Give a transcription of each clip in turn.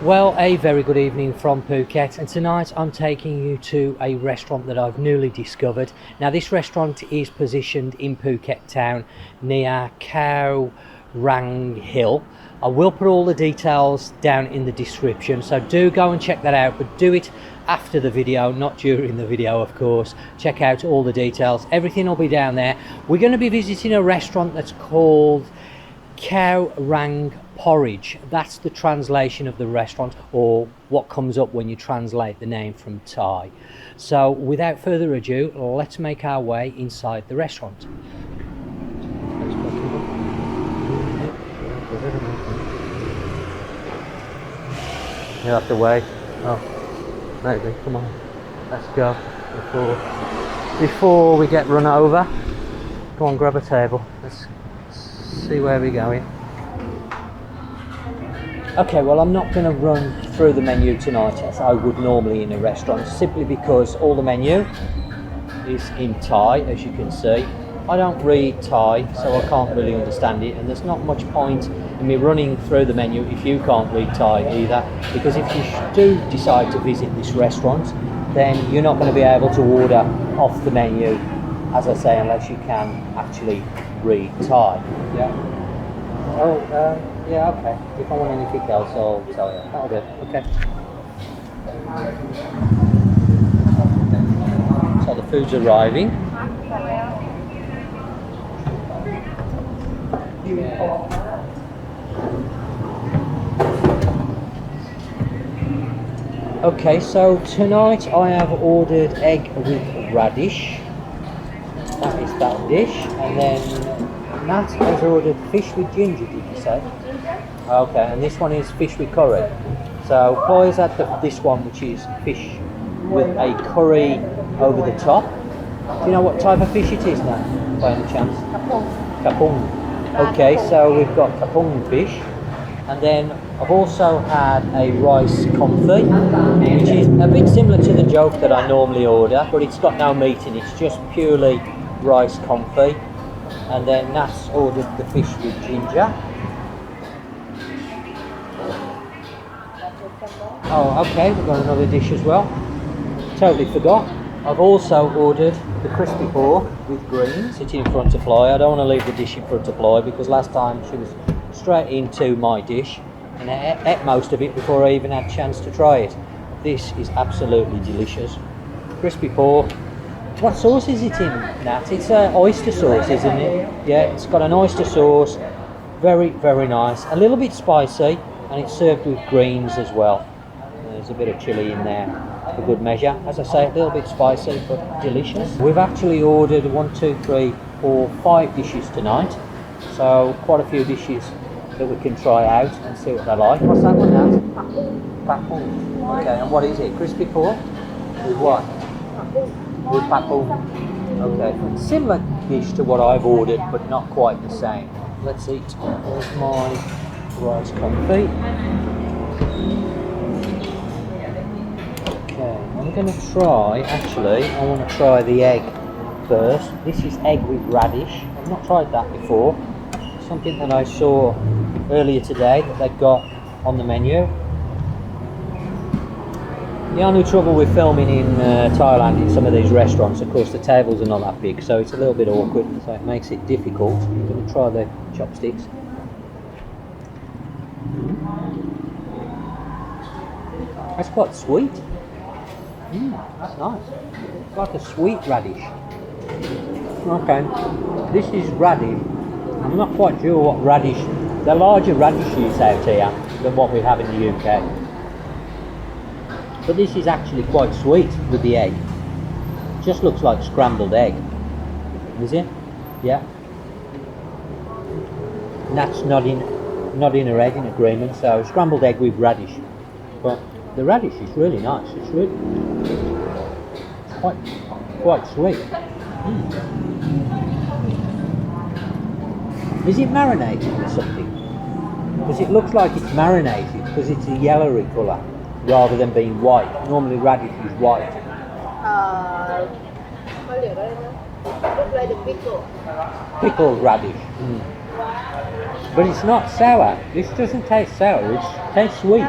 Well, a very good evening from Phuket, and tonight I'm taking you to a restaurant that I've newly discovered. Now, this restaurant is positioned in Phuket Town near Khao Rang Hill. I will put all the details down in the description, so do go and check that out, but do it after the video, not during the video, of course. Check out all the details, everything will be down there. We're going to be visiting a restaurant that's called Khao Rang Porridge. That's the translation of the restaurant, or what comes up when you translate the name from Thai. So without further ado, let's make our way inside the restaurant. You'll have to wait. Oh, maybe. Come on, let's go before we get run over. Go on, grab a table. Let's see where we're going. Okay, well, I'm not going to run through the menu tonight as I would normally in a restaurant, simply because all the menu is in Thai, as you can see. I don't read Thai, so I can't really understand it, and there's not much point in me running through the menu if you can't read Thai either, because if you do decide to visit this restaurant, then you're not going to be able to order off the menu, as I say, unless you can actually read Thai. Yeah. Yeah, okay. If I want anything else, I'll tell you. That'll do. Okay. So the food's arriving. Okay, so tonight I have ordered egg with radish. That is that dish, and then Nat has ordered fish with ginger, did you say? Okay, and this one is fish with curry. So Chloe's had this one, which is fish with a curry over the top. Do you know what type of fish it is, Nat, by any chance? Kapung. Kapung. Okay, so we've got kapung fish, and then I've also had a rice confit, which is a bit similar to the joke that I normally order, but it's got no meat in it, it's just purely rice confit. And then Nat's ordered the fish with ginger. Oh, okay, we've got another dish as well. Totally forgot. I've also ordered the crispy pork with greens, sitting in front of Fly. I don't want to leave the dish in front of Fly because last time she was straight into my dish and I ate most of it before I even had a chance to try it. This is absolutely delicious. Crispy pork. What sauce is it in, Nat? It's oyster sauce, isn't it? Yeah, it's got an oyster sauce. Very, very nice. A little bit spicy, and it's served with greens as well. There's a bit of chilli in there for good measure. As I say, a little bit spicy, but delicious. We've actually ordered 1, 2, 3, 4, 5 dishes tonight. So quite a few dishes that we can try out and see what they like. What's that one, Nat? Pakung. Okay, and what is it? Crispy pork? With what? With pakung. Okay, similar dish to what I've ordered, but not quite the same. Let's eat. There's my rice confit. Okay, I'm going to try, actually, I want to try the egg first. This is egg with radish. I've not tried that before. Something that I saw earlier today that they've got on the menu. The only trouble with filming in Thailand in some of these restaurants, of course, the tables are not that big, so it's a little bit awkward, so it makes it difficult. I'm going to try the chopsticks. That's quite sweet. That's nice. It's like a sweet radish. Okay, this is radish. I'm not quite sure what radish. They're larger radishes out here than what we have in the UK. But this is actually quite sweet with the egg. It just looks like scrambled egg. Is it? Yeah. And that's nodding her head in agreement. So scrambled egg with radish. But the radish is really nice. It's really quite sweet. Is it marinated with something? Because it looks like it's marinated because it's a yellowy colour rather than being white. Normally radish is white. Looks like the pickle. Pickled radish. But it's not sour. This doesn't taste sour. It tastes sweet.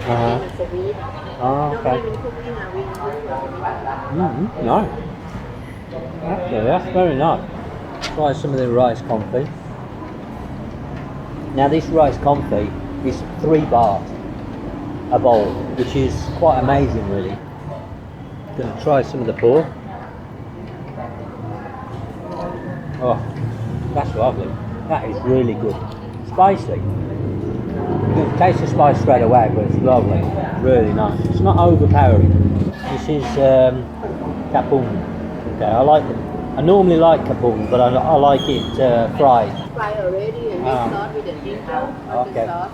Uh-huh. and sweet. Oh, okay. Normally when cooking, we use sweet. Nice. Actually, that's very nice. Try some of the rice confit. Now this rice confit is 3 baht a bowl, which is quite amazing really. Gonna try some of the pork. Oh, that's lovely. That is really good. Spicy. You can taste the spice straight away, but it's lovely. Really nice. It's not overpowering. This is kapung. Okay, I normally like kapung, but I like it fried. Fry already and mix sauce with the ginger. Okay. Sauce.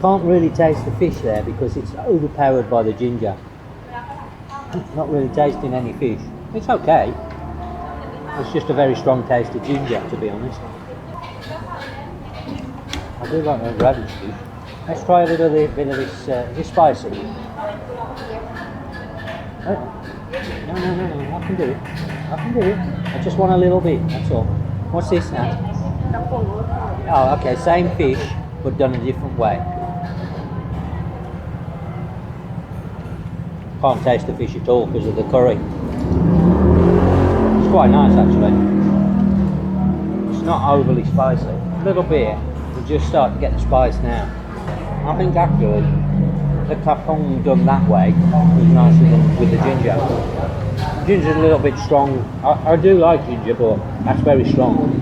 Can't really taste the fish there because it's overpowered by the ginger. Not really tasting any fish. It's okay. It's just a very strong taste of ginger, to be honest. I do like the radish dish. Let's try a little bit of this. Is it spicy? Oh. No, I can do it. I just want a little bit, that's all. What's this now? Oh, okay, same fish, but done a different way. Can't taste the fish at all because of the curry. It's quite nice actually. It's not overly spicy. A little bit, we just start to get the spice now. I think actually the kapung done that way was nicer than with the ginger. Ginger's a little bit strong. I do like ginger, but that's very strong.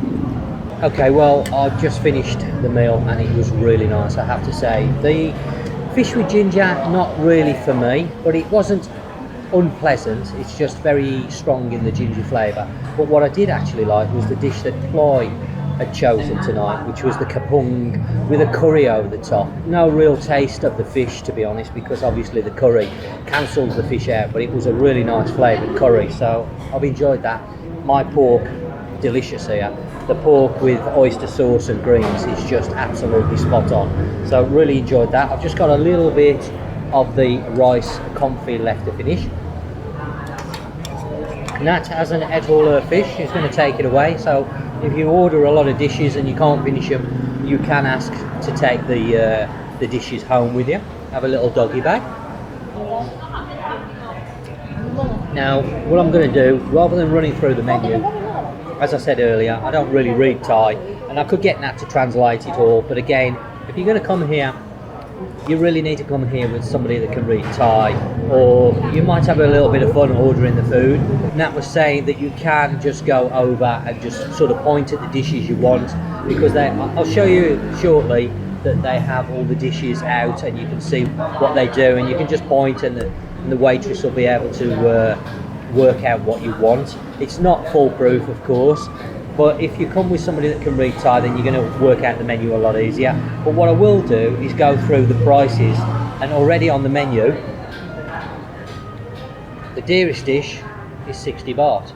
Okay, well I've just finished the meal and it was really nice, I have to say. The fish with ginger, not really for me, but it wasn't unpleasant. It's just very strong in the ginger flavour. But what I did actually like was the dish that Ploy had chosen tonight, which was the kapung with a curry over the top. No real taste of the fish, to be honest, because obviously the curry cancelled the fish out, but it was a really nice flavoured curry, so I've enjoyed that. My pork, delicious here. The pork with oyster sauce and greens is just absolutely spot on. So really enjoyed that. I've just got a little bit of the rice confit left to finish. Nat hasn't ate all her fish, she's going to take it away. So if you order a lot of dishes and you can't finish them, you can ask to take the dishes home with you. Have a little doggy bag. Now what I'm going to do, rather than running through the menu, as I said earlier, I don't really read Thai, and I could get Nat to translate it all, but again, if you're going to come here, you really need to come here with somebody that can read Thai, or you might have a little bit of fun ordering the food. Nat was saying that you can just go over and just sort of point at the dishes you want, because I'll show you shortly that they have all the dishes out and you can see what they do, and you can just point and the waitress will be able to work out what you want. It's not foolproof, of course, but if you come with somebody that can read Thai, then you're going to work out the menu a lot easier. But what I will do is go through the prices, and already on the menu, the dearest dish is 60 baht,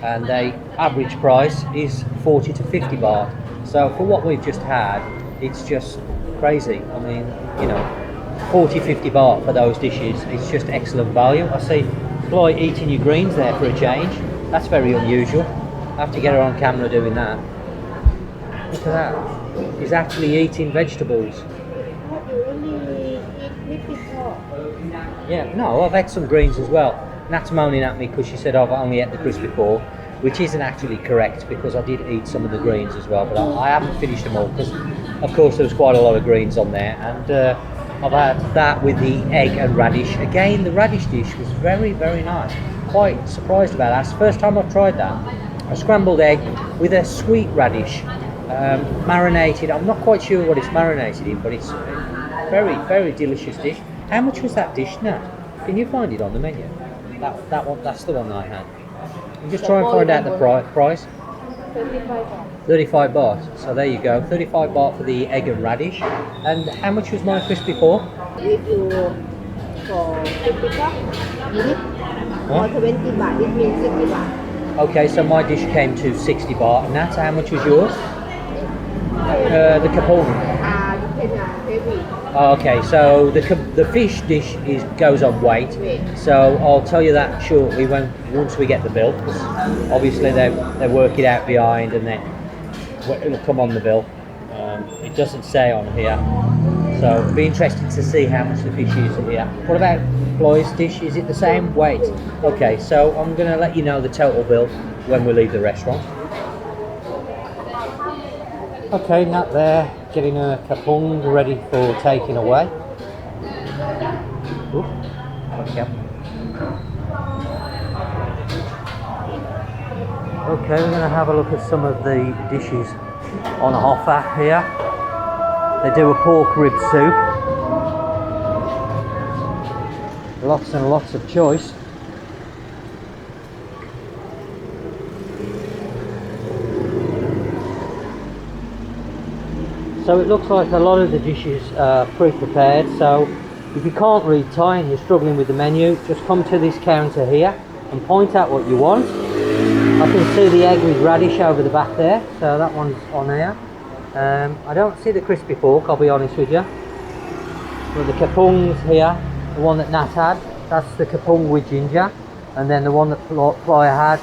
and the average price is 40 to 50 baht. So for what we've just had, it's just crazy. I mean, you know, 40, 50 baht for those dishes, it's just excellent value. I see Chloe eating your greens there for a change. That's very unusual. I have to get her on camera doing that. Look at that. She's actually eating vegetables. You only eat crispy pork. Yeah, no, I've had some greens as well. Nat's moaning at me because she said I've only ate the crispy pork, which isn't actually correct because I did eat some of the greens as well, but I haven't finished them all because, of course, there was quite a lot of greens on there. And I've had that with the egg and radish. Again, the radish dish was very, very nice. Quite surprised about that. It's the first time I've tried that. A scrambled egg with a sweet radish, marinated. I'm not quite sure what it's marinated in, but it's a very, very delicious dish. How much was that dish, Nat? Can you find it on the menu? That one, that's the one I had. I'm just trying to find out the price. 35 baht. So there you go, 35 baht for the egg and radish. And how much was my crispy pork? If you for 50 baht, minute, or 20 baht, it means 60 baht. Okay, so my dish came to 60 baht. Nat, how much was yours? The kapung. You chicken are heavy. Oh, okay, so the fish dish goes on weight. So I'll tell you that shortly once we get the bill. Obviously they work it out behind and then it'll come on the bill. It doesn't say on here, so it'll be interesting to see how much the fish is here. What about Floyd's dish? Is it the same weight? Okay, so I'm going to let you know the total bill when we leave the restaurant. Okay, Nat there, getting her kapung ready for taking away. Ooh, okay. Okay, we're going to have a look at some of the dishes on offer here. They do a pork rib soup. Lots and lots of choice. So it looks like a lot of the dishes are pre-prepared, so if you can't read Thai and you're struggling with the menu, just come to this counter here and point out what you want. I can see the egg with radish over the back there, so that one's on here. I don't see the crispy pork, I'll be honest with you. But the kapungs here, the one that Nat had, that's the kapung with ginger, and then the one that Playa had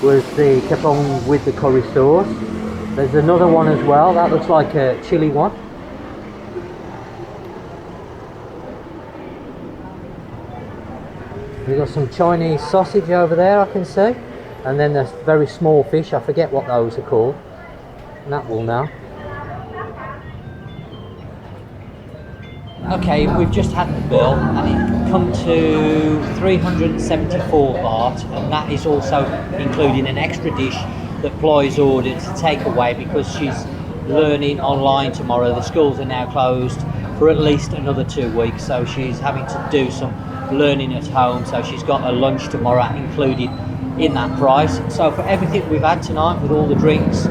was the kapung with the curry sauce. There's another one as well, that looks like a chili one. We've got some Chinese sausage over there, I can see. And then there's very small fish, I forget what those are called. That will know. Okay, we've just had the bill and it come to 374 baht, and that is also including an extra dish that Ploy's ordered to take away because she's learning online tomorrow. The schools are now closed for at least another 2 weeks, so she's having to do some learning at home, so she's got a lunch tomorrow included in that price. So for everything we've had tonight, with all the drinks,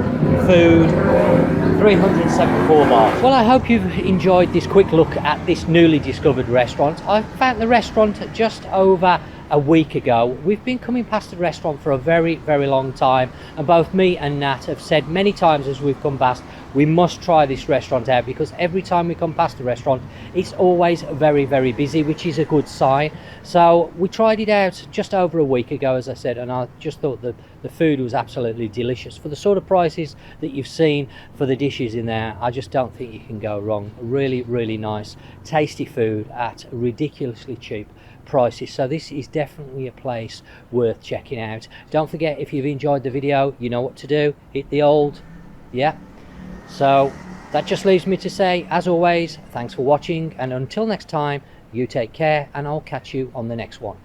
food, 374 baht. Well, I hope you've enjoyed this quick look at this newly discovered restaurant. I found the restaurant just over a week ago. We've been coming past the restaurant for a very, very long time, and both me and Nat have said many times as we've come past, we must try this restaurant out, because every time we come past the restaurant it's always very, very busy, which is a good sign. So we tried it out just over a week ago, as I said, and I just thought that the food was absolutely delicious. For the sort of prices that you've seen for the dishes in there, I just don't think you can go wrong. Really, really nice, tasty food at ridiculously cheap prices. So this is definitely a place worth checking out. Don't forget, if you've enjoyed the video, you know what to do. Hit the old, yeah. So that just leaves me to say, as always, thanks for watching, and until next time, you take care, and I'll catch you on the next one.